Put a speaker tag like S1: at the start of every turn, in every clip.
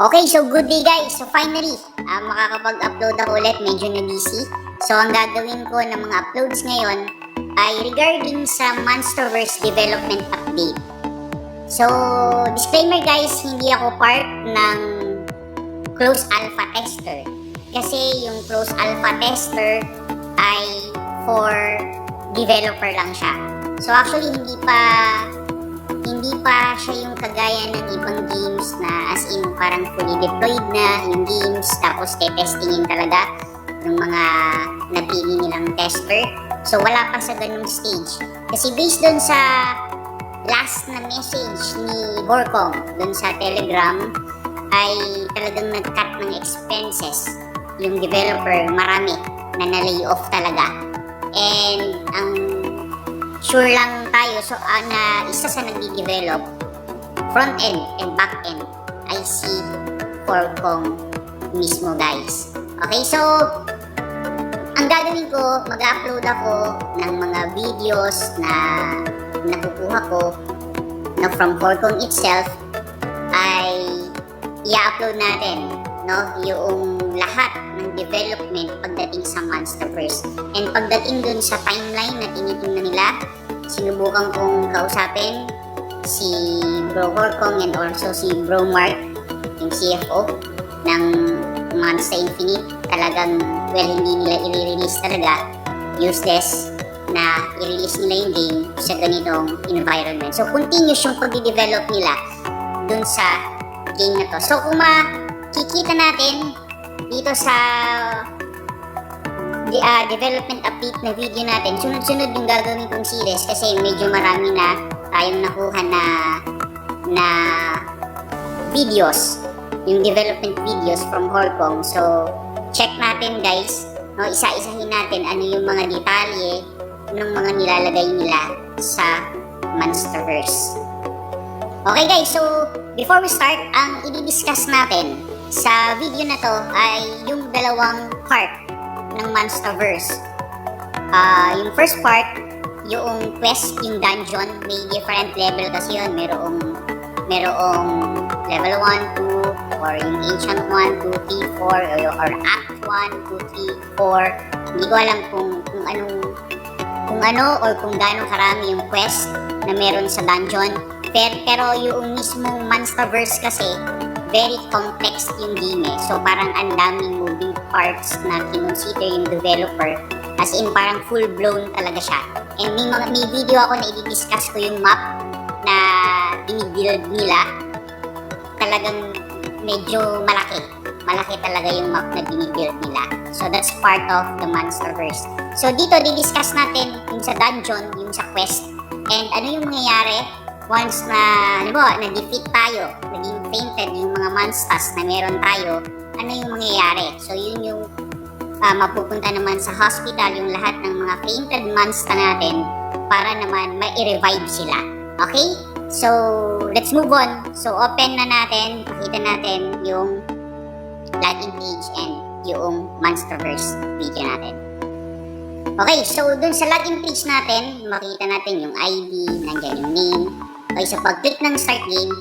S1: Okay, so good day guys. So finally, makakapag-upload ako ulit. Medyo na-busy. So ang gagawin ko ng mga uploads ngayon ay regarding sa Monsterverse development update. So, disclaimer guys, hindi ako part ng closed alpha tester. Kasi yung closed alpha tester ay for developer lang siya. So actually, hindi pa siya yung kagaya ng ibang games na as in parang fully deployed na yung games tapos testingin talaga ng mga napili nilang tester. So wala pa sa ganung stage. Kasi based dun sa last na message ni Borkong dun sa Telegram ay talagang nag-cut ng expenses yung developer, marami na na-lay off talaga. And ang sure lang tayo na isa sa nagde-develop front end and back end ay si Borkong mismo guys. Okay, so ang gagawin ko, mag-upload ako ng mga videos na nakukuha ko na from Borkong itself ay i-upload natin yung lahat ng development pagdating sa Monsterverse. And pagdating dun sa timeline na tinitingnan nila, sinubukan kong kausapin si Bro Borkong and also si Bro Mark, yung CFO ng Monsta Infinite. Talagang, well, hindi nila i-release talaga. Useless na i-release nila yung game sa ganitong environment. So, continuous yung pag-develop nila dun sa game na to. So, kung makikita natin dito sa development update na video natin, sunod-sunod yung gagawin kong series kasi medyo marami na tayong nakuha na videos, yung development videos from Borkong. So, check natin guys, isa-isahin natin ano yung mga detalye ng mga nilalagay nila sa Monsterverse. Okay guys, so before we start, ang i-discuss natin sa video na to ay yung dalawang part ng Monsterverse. Yung first part, yung quest, yung dungeon, may different level kasi yun. Merong level 1, 2, or yung ancient 1, 2, 3, 4, or act 1, 2, 3, 4. Hindi ko alam kung ano or kung gaano karami yung quest na meron sa dungeon. Pero yung mismong Monsterverse kasi, very complex yung game eh. So parang ang daming moving parts na kinonsider yung developer. As in parang full-blown talaga siya. And may video ako na i-discuss ko yung map na binibuild nila. Talagang medyo malaki. Malaki talaga yung map na binibuild nila. So that's part of the Monsterverse. So dito, di-discuss natin yung sa dungeon, yung sa quest. And ano yung mangyayari once na, na-defeat tayo, naging fainted yung mga monstas na meron tayo, ano yung mangyayari? So yun yung mapupunta naman sa hospital yung lahat ng mga fainted monster natin para naman ma-revive sila. Okay? So, let's move on. So, open na natin, pakita natin yung login page and yung Monsterverse video natin. Okay, so dun sa login page natin, makita natin yung ID, nandyan yung name. Okay, so pag-click ng start game,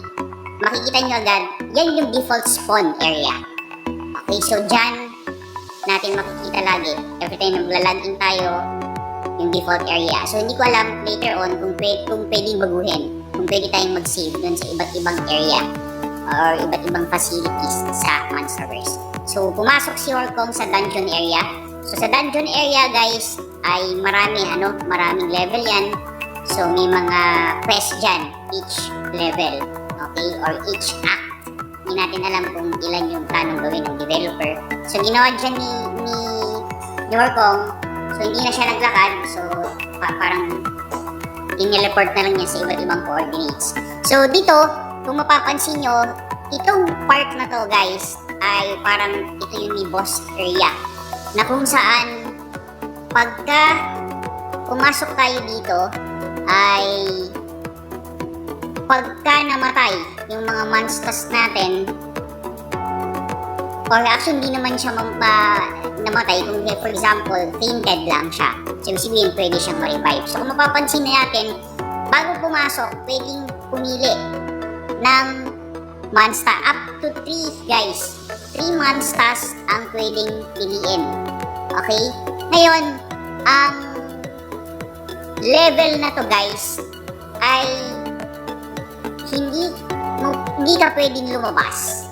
S1: makikita nyo agad, yan yung default spawn area. Okay, so dyan natin makikita lagi, every time nagla-login tayo, yung default area. So hindi ko alam later on kung pwedeng baguhin, kung pwede tayong mag-save dun sa iba't ibang area or iba't ibang facilities sa Monsterverse. So pumasok si Borkong sa dungeon area. So sa dungeon area guys, ay maraming level yan. So may mga quest dyan, each level, okay, or each act. Hindi natin alam kung ilan yung planong gawin ng developer. So ginawa dyan ni Borkong, so hindi na siya naglakad, so parang in-teleport na lang niya sa iba't ibang coordinates. So dito, kung mapapansin nyo, itong part na to guys, ay parang ito yung boss area, na kung saan pagka pumasok tayo dito, ay pagka namatay yung mga monsters natin, or actually hindi naman siya namatay, kung for example fainted lang siya, so sabihin pwede siyang ma-revive. So kung mapapansin na natin, bago pumasok pwedeng pumili ng Monsta. Up to 3 guys. 3 Monstas ang pwedeng piliin. Okay? Ngayon, ang level na to guys ay hindi ka pwedeng lumabas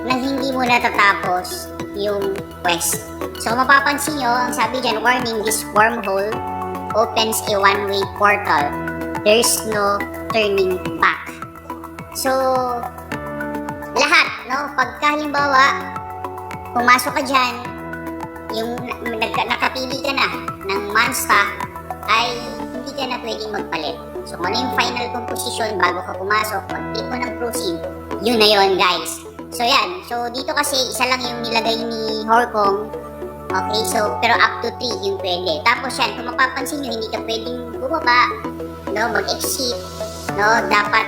S1: na hindi mo natatapos yung quest. So mapapansin nyo, ang sabi dyan, warning, this wormhole opens a one-way portal. There's no turning back. So, lahat, no? Pagka halimbawa, pumasok ka dyan, yung nakapili ka na ng Monsta, ay hindi ka na pwedeng magpalit. So, kung ano yung final composition bago ka pumasok, pag-click mo ng proceed, yun na yun, guys. So, yan. So, dito kasi, isa lang yung nilagay ni Horkong. Okay, so, pero up to 3 yung pwede. Tapos yan, kung mapapansin nyo, hindi ka pwedeng bumaba, no, mag-exit, no, dapat,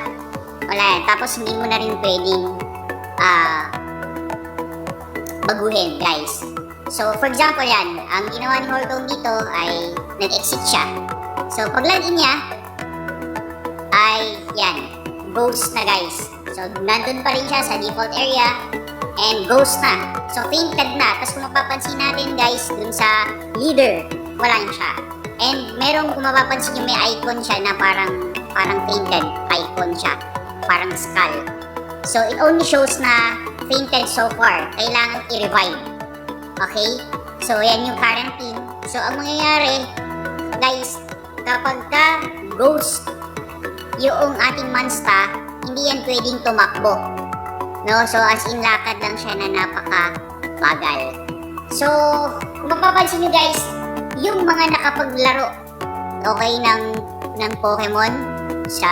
S1: wala yan. Tapos, hindi mo na rin pwedeng, baguhin, guys. So, for example yan, ang ginawa ni Horkong dito ay nag-exit siya. So, pag login niya, ay, yan, ghost na, guys. So, nandun pa rin siya sa default area, and ghost na. So, fainted na. Tapos kung mapapansin natin guys, dun sa leader, wala siya. And merong kung mapapansin nyo, may icon siya na parang fainted icon siya. Parang skull. So, it only shows na fainted so far. Kailangan i-revive. Okay? So, yan yung current team. So, ang mangyayari, guys, kapag ka ghost yung ating Monsta, hindi yan pwedeng tumakbo. No? So, as in, lakad lang siya na napaka-bagal. So, kung mapapansin nyo guys, yung mga nakapaglaro, okay, ng Pokemon sa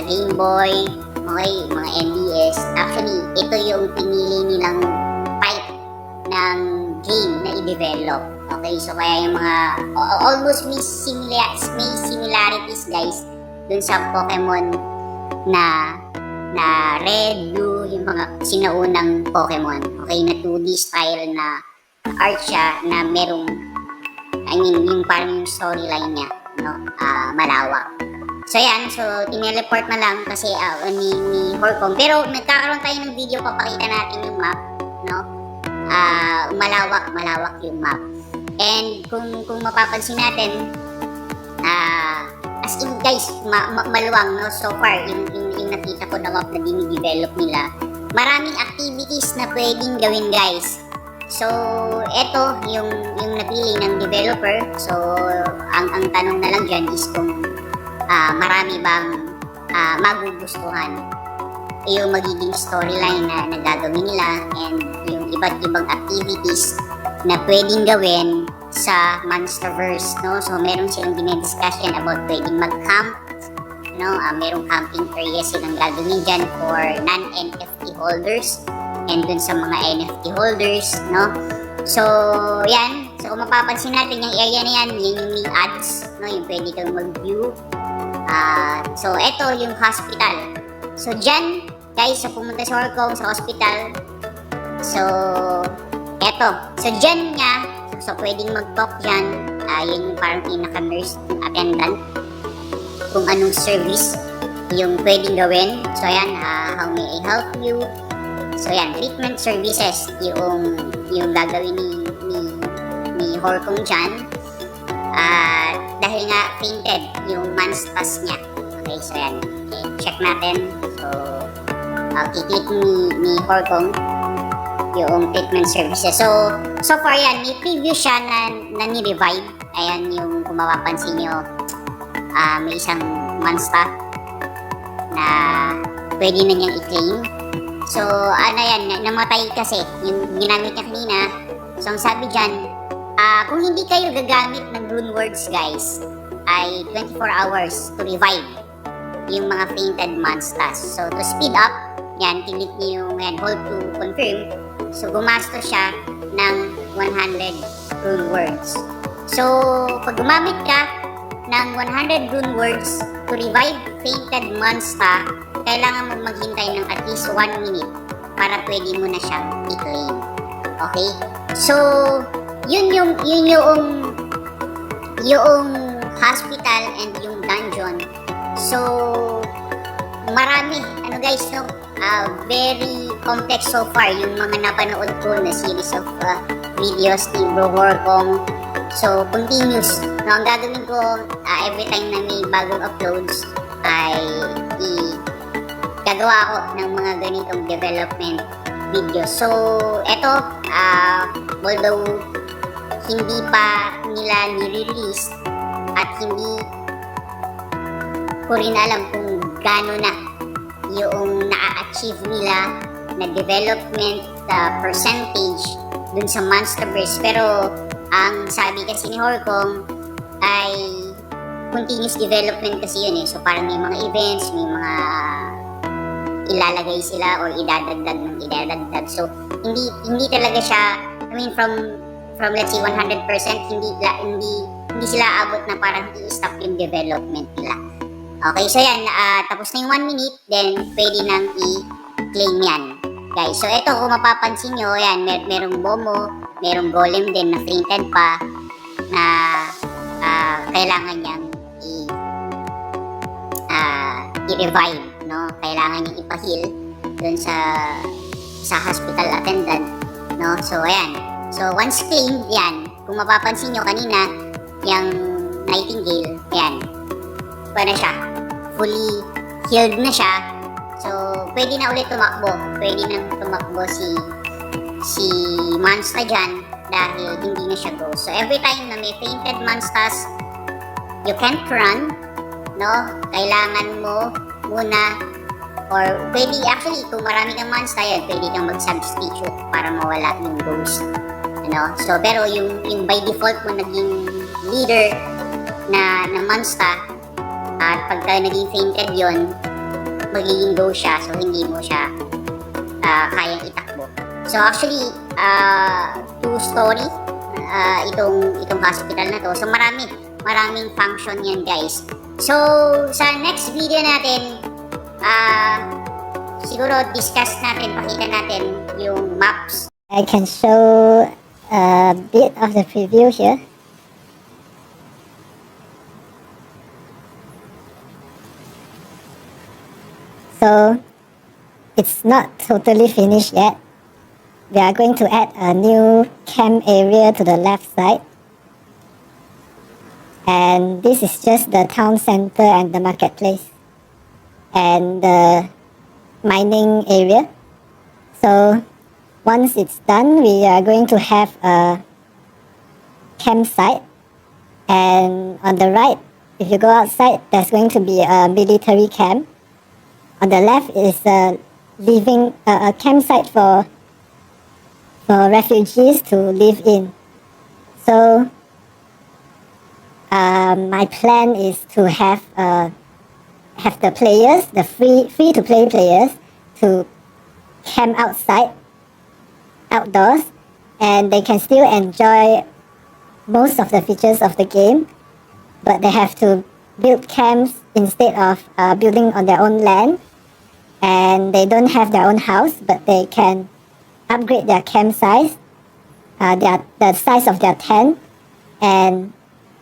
S1: Game Boy, okay, mga NDS, actually, ito yung pinili nilang type ng game na i-develop. Okay, so kaya yung mga, almost may similarities guys, dun sa Pokemon na red, blue, yung mga sinaunang Pokemon. Okay, na 2D style na art siya na merong, I mean, yung parang yung storyline niya, no? Malawak. So yan, so tineleport na lang kasi ni Horkong. Pero nagkakaroon tayo ng video, papakita natin yung map, no? Malawak yung map. And kung mapapansin natin, as in guys, maluwang, no? So far, yung nakita ko na map na dinidevelop nila, maraming activities na pwedeng gawin guys. So, eto yung napili ng developer. So, ang tanong na lang dyan is kung marami bang magugustuhan yung magiging storyline na nagagawin nila and yung iba't ibang activities na pwedeng gawin sa Monsterverse, no? So, meron silang dinidiscussion about pwedeng mag-camp, no? Merong camping area silang gagawin dyan for non-NFT holders and dun sa mga NFT holders, no? So, yan. So, kung mapapansin natin, yung area na yan, yun yung may ads, no? Yung pwede kang mag-view. So, eto yung hospital. So, dyan, guys, so pumunta si Horkong sa hospital. So, eto. So, dyan nga, so pwedeng mag-talk dyan. Yun yung parang pinaka-nurse attendant. Kung anong service yung pwedeng gawin. So, ayan, how may I help you? So, ayan, treatment services yung gagawin ni Horkong dyan. Dahil nga fainted yung Monstas niya. Okay, so ayan. Okay, check natin. So, kiklik ni Horkong yung treatment services. So far yan, may preview siya na ni-revive. Ayan yung kung mapapansin nyo, may isang Monsta na pwede na niyang i-claim. So, ano yan, namatay kasi yung ginamit niya kanina. So, ang sabi dyan, kung hindi kayo gagamit ng rune words guys, ay 24 hours to revive yung mga fainted Monstas. So, to speed up, yan, click niyo yung hold to confirm. So, gumastos siya ng 100 rune words. So, pag gumamit ka ng 100 rune words to revive fainted Monsta, kailangan mo maghintay ng at least 1 minute para pwede mo na siyang i-claim. Okay? So, yun yung hospital and yung dungeon. So, marami, ano guys, no? Very complex so far yung mga napanood ko na series of videos ni Bro Horkong. So, continuous. No, ang gagawin ko, every time na may bagong uploads, ay gagawa ako ng mga ganitong development videos. So, eto, although hindi pa nila nire-release at hindi ko rin alam kung gaano na yung na-achieve nila na development percentage dun sa Monsterverse. Pero ang sabi kasi ni Horkong ay continuous development kasi yun eh. So parang may mga events, may mga ilalagay sila or idadagdag ng idadagdag. So hindi talaga siya, I mean from let's say 100%, hindi sila abot na parang i-stop yung development nila. Okay, so yan, tapos na yung 1 minute, then pwede nang i-claim yan, guys. So ito, kung mapapansin nyo, yan, merong Momo, merong Golem din na printed pa, na kailangan niyang i-revive, no? Kailangan niyang ipa-heal dun sa hospital attendant, no? So ayan, so once claimed, yan, kung mapapansin nyo kanina, yung Nightingale, yan, na siya, fully healed na siya. So, pwede na ulit tumakbo. Pwede na tumakbo si Monsta dyan dahil hindi na siya ghost. So, every time na may fainted Monstas, you can't run, no? Kailangan mo muna, or pwede, actually, kung marami kang Monsta yan, pwede kang mag-substitute para mawala yung ghost. Ano? So, pero yung by default mo naging leader na Monsta, at pagka naging fainted yon, magiging go siya, so hindi mo siya kayang itakbo. So actually, two story itong hospital na to. So maraming function yan, guys. So sa next video natin, siguro discuss natin, pakita natin yung maps.
S2: I can show a bit of the preview here. So it's not totally finished yet. We are going to add a new camp area to the left side. And this is just the town center and the marketplace and the mining area. So once it's done, we are going to have a campsite. And on the right, if you go outside, there's going to be a military camp. On the left is a campsite for refugees to live in. So my plan is to have the players, the free to play players, to camp outdoors, and they can still enjoy most of the features of the game, but they have to build camps instead of building on their own land, and they don't have their own house, but they can upgrade their camp size, the size of their tent, and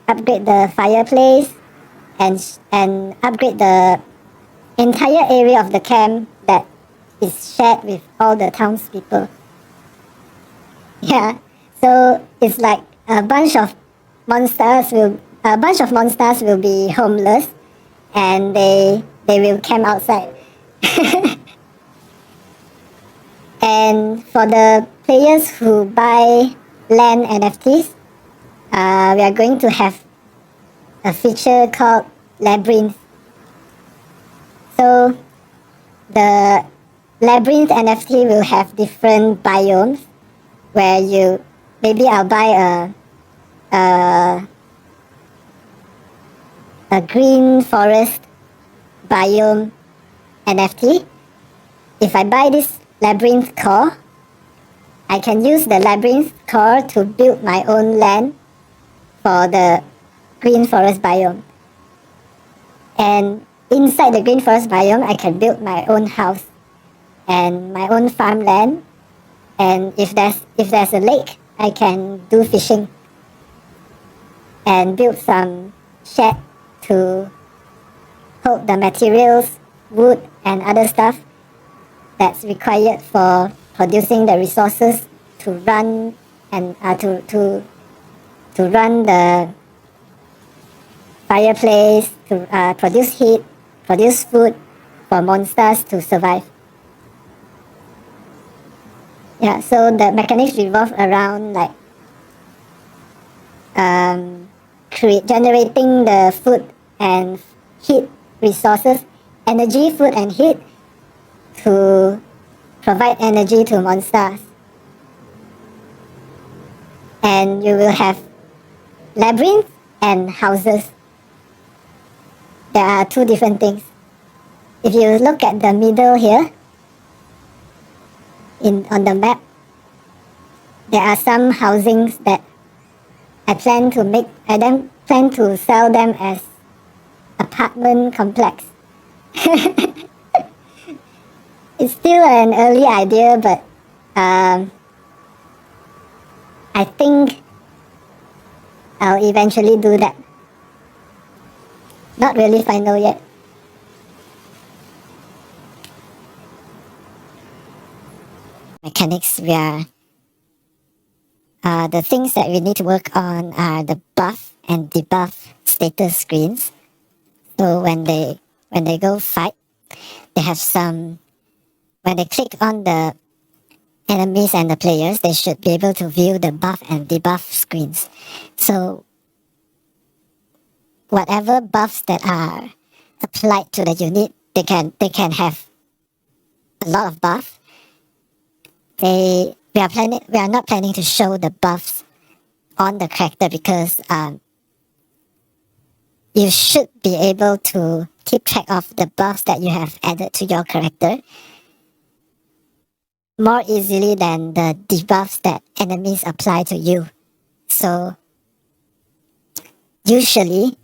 S2: upgrade the fireplace, and upgrade the entire area of the camp that is shared with all the townspeople. Yeah, so it's like a bunch of monsters will be homeless, and they will camp outside. And for the players who buy land NFTs, we are going to have a feature called Labyrinth. So the Labyrinth NFT will have different biomes where maybe I'll buy a green forest biome NFT. If I buy this Labyrinth core, I can use the Labyrinth core to build my own land for the green forest biome. And inside the green forest biome, I can build my own house and my own farmland. And if there's a lake, I can do fishing and build some shed to hold the materials wood, and other stuff that's required for producing the resources to run and to run the fireplace, to produce heat, produce food for monsters to survive. Yeah, so the mechanics revolve around like generating the food and heat resources, energy, food and heat to provide energy to monsters. And you will have labyrinth and houses. There are two different things. If you look at the middle here, on the map, there are some housings that I plan to sell them as apartment complex. It's still an early idea, but I think I'll eventually do that. Not really final yet. Mechanics, the things that we need to work on are the buff and debuff status screens. So when they go fight, they have some. When they click on the enemies and the players, they should be able to view the buff and debuff screens. So whatever buffs that are applied to the unit, they can have a lot of buff. We are not planning to show the buffs on the character because you should be able to keep track of the buffs that you have added to your character more easily than the debuffs that enemies apply to you. So usually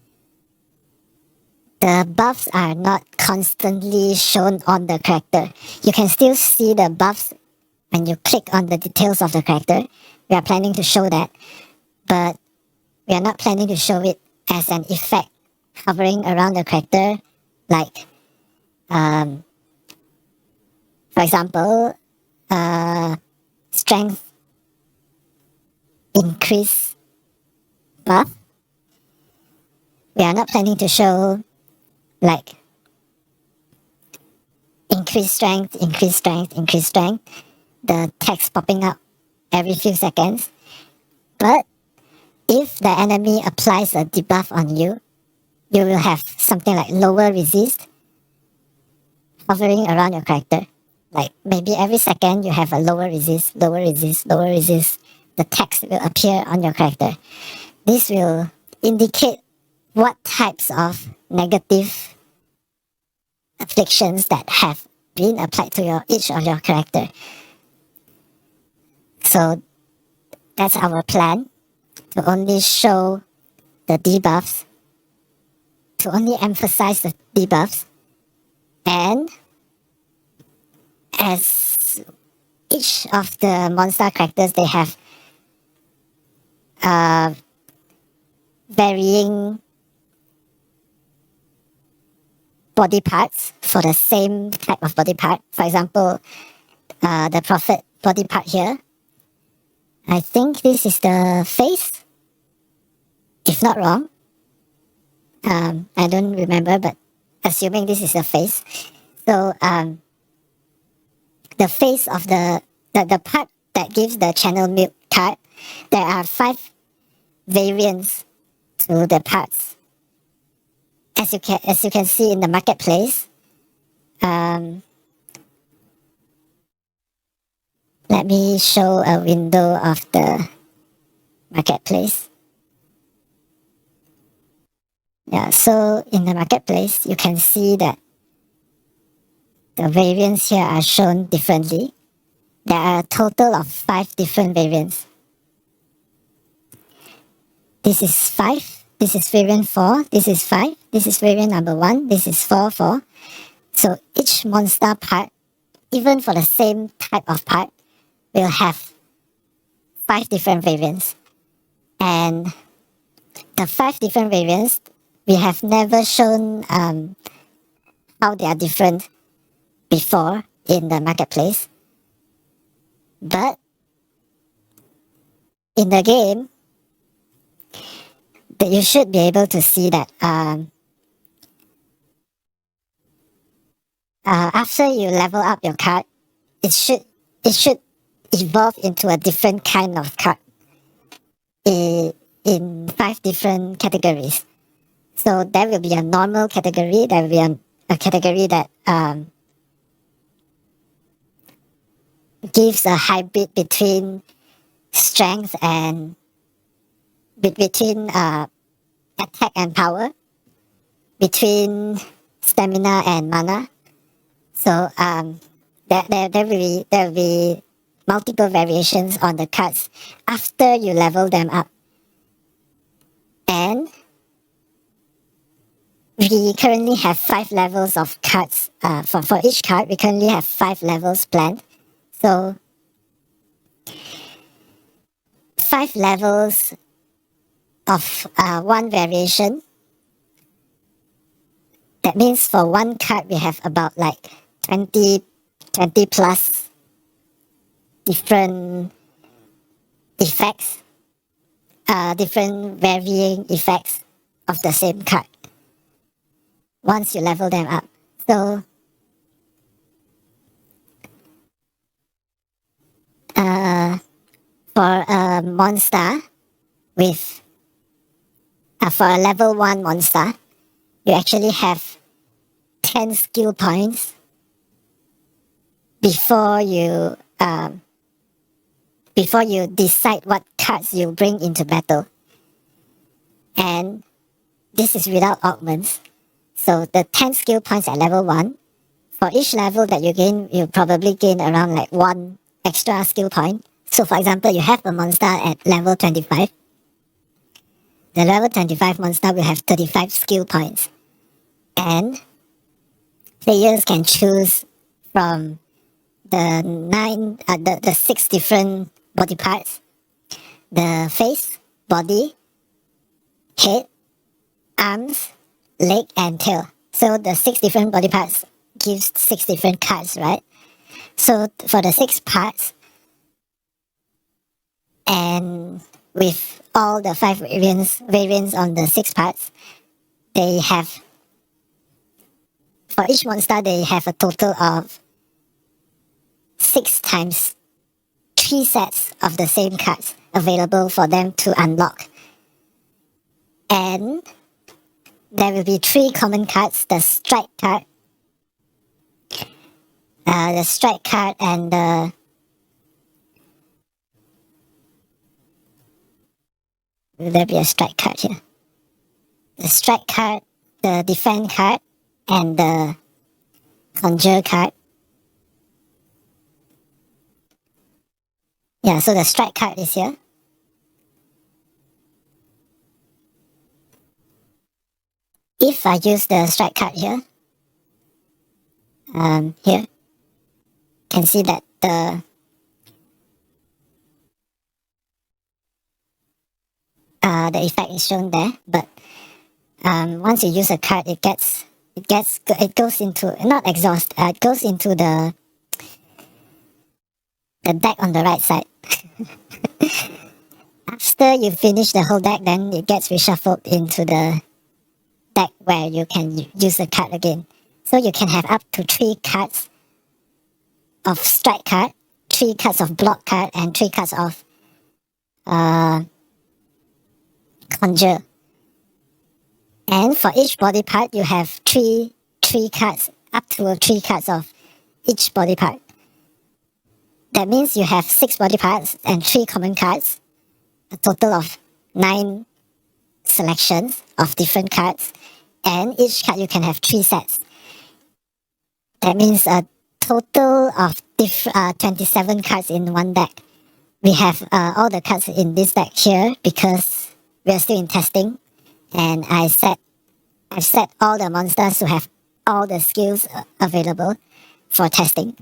S2: the buffs are not constantly shown on the character. You can still see the buffs when you click on the details of the character. We are planning to show that, but we are not planning to show it as an effect hovering around the character, like for example, strength increase buff. We are not planning to show like increase strength, the text popping up every few seconds. But if the enemy applies a debuff on you, you will have something like lower resist hovering around your character. Like maybe every second you have a lower resist. The text will appear on your character. This will indicate what types of negative afflictions that have been applied to each of your character. So that's our plan, to only show the debuffs, to only emphasize the debuffs, and as each of the monster characters, they have varying body parts for the same type of body part. For example, the prophet body part here, I think this is the face, if not wrong. I don't remember, but assuming this is the face. So the face of the part that gives the channel milk card, there are 5 variants to the parts. As you can see in the marketplace. Let me show a window of the marketplace. Yeah, so in the marketplace, you can see that the variants here are shown differently. There are a total of 5 different variants. This is 5. This is variant 4. This is 5. This is variant number 1. This is 4. So each monster part, even for the same type of part, will have 5 different variants. And the 5 different variants, we have never shown how they are different before in the marketplace. But in the game, that you should be able to see that after you level up your card, it should evolve into a different kind of card in 5 different categories. So there will be a normal category, there will be a category that gives a hybrid between strength and between attack and power, between stamina and mana. So there will be multiple variations on the cards after you level them up. And we currently have 5 levels of cards. For each card, we currently have 5 levels planned. So 5 levels of one variation. That means for one card, we have about like 20 plus different effects, different varying effects of the same card once you level them up. So for a Monsta with for a level 1 Monsta, you actually have 10 skill points before you decide what cards you bring into battle. And this is without augments. So the 10 skill points at level 1, for each level that you gain, you probably gain around like 1 extra skill point. So for example, you have a monster at level 25. The level 25 monster will have 35 skill points. And players can choose from the 6 different body parts: the face, body, head, arms, leg, and tail. So the 6 different body parts gives 6 different cards, right? So for the 6 parts, and with all the 5 variants on the 6 parts, they have, for each monster, they have a total of 6 times 3 sets of the same cards available for them to unlock. And there will be 3 common cards: the strike card, and the will there be a strike card here? The strike card, the defend card, and the conjure card. Yeah, so the strike card is here. If I use the strike card here, here, can see that the effect is shown there. But once you use a card, it goes into, not exhaust, it goes into the deck on the right side. After you finish the whole deck, then it gets reshuffled into the deck where you can use the card again. So you can have up to 3 cards of strike card, 3 cards of block card, and 3 cards of conjure. And for each body part, you have 3 cards, up to 3 cards of each body part. That means you have 6 body parts and 3 common cards, a total of 9 selections of different cards, and each card you can have 3 sets. That means a total of 27 cards in one deck. We have all the cards in this deck here because we are still in testing, and I've set all the monsters to have all the skills available for testing.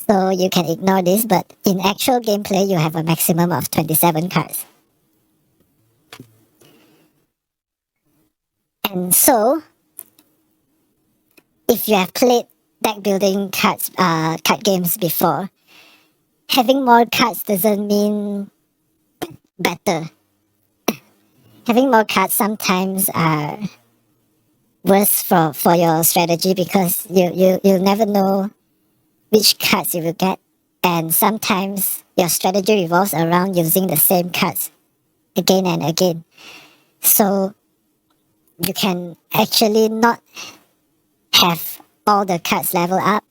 S2: So you can ignore this, but in actual gameplay, you have a maximum of 27 cards. And so, if you have played deck building card games before, having more cards doesn't mean better. Having more cards sometimes are worse for your strategy because you'll never know which cards you will get, and sometimes your strategy revolves around using the same cards again and again. So you can actually not have all the cards level up.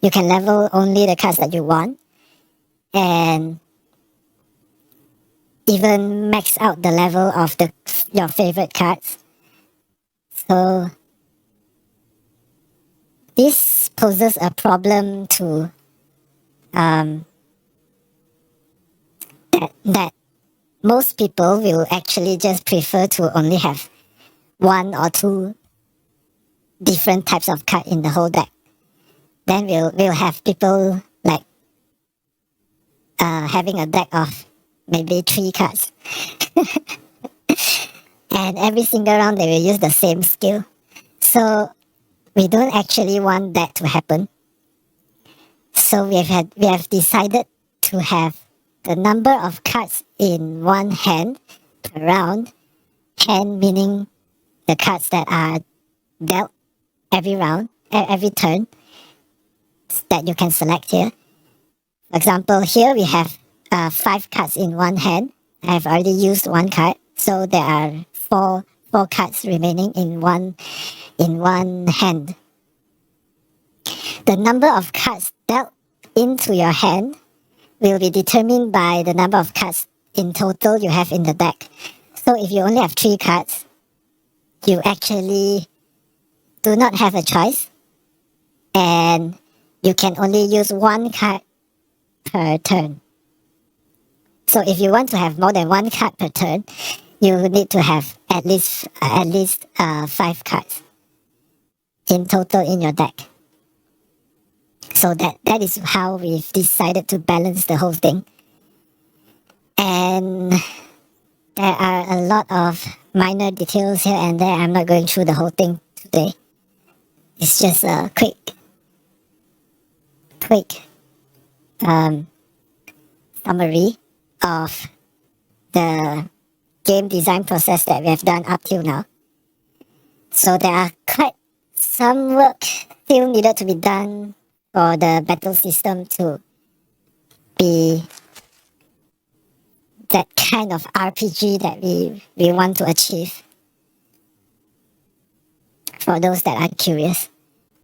S2: You can level only the cards that you want, and even max out the level of your favorite cards. So this poses a problem to that most people will actually just prefer to only have one or two different types of card in the whole deck. Then we'll have people like having a deck of maybe 3 cards, and every single round they will use the same skill. So we don't actually want that to happen. So we have decided to have the number of cards in one hand per round, hand meaning the cards that are dealt every round, every turn that you can select here. For example, here we have 5 cards in one hand. I have already used 1 card, so there are four cards remaining in one hand. The number of cards dealt into your hand will be determined by the number of cards in total you have in the deck. So if you only have 3 cards, you actually do not have a choice, and you can only use 1 card per turn. So if you want to have more than 1 card per turn, you need to have at least 5 cards in total in your deck. So that is how we've decided to balance the whole thing. And there are a lot of minor details here and there. I'm not going through the whole thing today. It's just a quick summary of the game design process that we have done up till now. So there are quite some work still needed to be done for the battle system to be that kind of RPG that we want to achieve, for those that are curious.